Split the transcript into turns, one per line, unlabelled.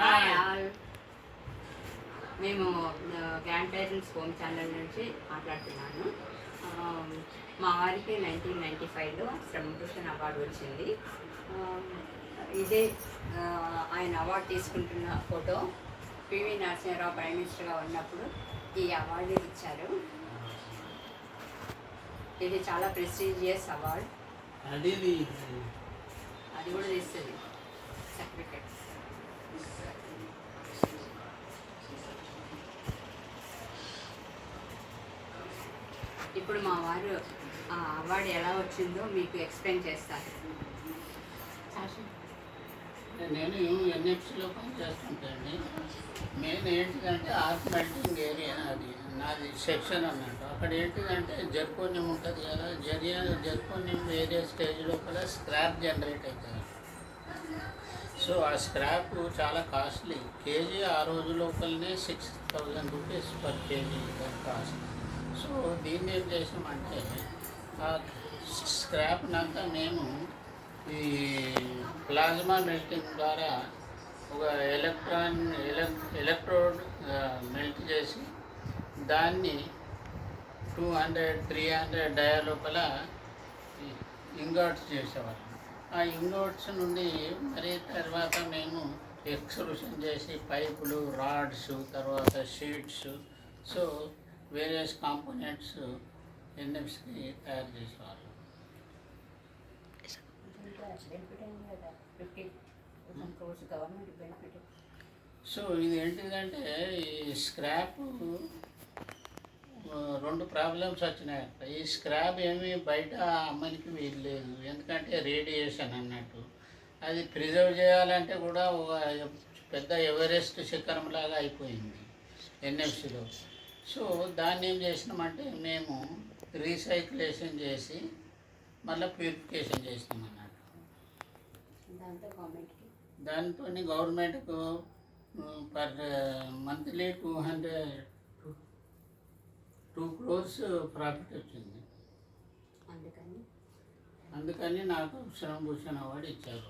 Hi all. మేము grand parents home channel నుంచి మాట్లాడుతున్నాను. మా వారికి 1995లో శ్రమభూషణ్ అవార్డు వచ్చింది. ఇదే ఆయన అవార్డు తీసుకుంటున్న ఫోటో. పివి నరసింహారావు ప్రైమ్ మినిస్టర్గా ఉన్నప్పుడు ఈ అవార్డు ఇచ్చారు. ఇది చాలా ప్రెస్టీజియస్ అవార్డ్. అది కూడా తీస్తుంది సర్టిఫికెట్. ఇప్పుడు మా వారు ఆ అవార్డు ఎలా వచ్చిందో మీకు ఎక్స్ప్లెయిన్ చేస్తారు.
నేను ఎన్ఎఫ్సిలో పనిచేస్తుంటాను. మెయిన్ ఏంటిదంటే ఆర్ట్ ఏరియా నాది సెక్షన్ అన్నట్టు. అక్కడ ఏంటిదంటే జర్కోనియం ఉంటుంది కదా, జర్కోనియం ఏరియా స్టేజ్ లోపల స్క్రాప్ జనరేట్ అవుతుంది. సో ఆ స్క్రాప్ చాలా కాస్ట్లీ. కేజీ ఆ రోజు లోపలనే 6,000 రూపీస్ పర్ కేజీ దాని కాస్ట్. సో దీన్ని ఏం చేసామంటే ఆ స్క్రాప్నంతా మేము ఈ ప్లాజ్మా మెల్టింగ్ ద్వారా ఒక ఎలక్ట్రోడ్ మెల్ట్ చేసి దాన్ని 200-300 డయా లోపల ఇంగోట్స్ చేసేవాళ్ళం. ఆ ఇంగోట్స్ నుండి మరి తర్వాత మేము ఎక్స్ట్రూషన్ చేసి పైపులు, రాడ్స్, తర్వాత షీట్స్, సో వేరియస్ కాంపోనెంట్స్ ఎన్ఎఫ్స్కి తయారు చేసేవాళ్ళం. సో ఇది ఏంటిదంటే ఈ స్క్రాప్ 2 ప్రాబ్లమ్స్ వచ్చినాయి. ఈ స్క్రాప్ ఏమి బయట అమ్మనికి వీల్లేదు, ఎందుకంటే రేడియేషన్ అన్నట్టు. అది ప్రిజర్వ్ చేయాలంటే కూడా ఒక పెద్ద ఎవరెస్ట్ శిఖరంలాగా అయిపోయింది ఎన్ఎఫ్సిలో. సో దాన్ని ఏం చేసినామంటే మేము రీసైక్లేషన్ చేసి మళ్ళీ ప్యూరిఫికేషన్ చేసినాం అన్నట్టు. దాంతో గవర్నమెంట్కు పర్ మంత్లీ 2 crores ప్రాఫిట్ వచ్చింది. అందుకని నాకు శ్రమభూషణ్ అవార్డు ఇచ్చారు.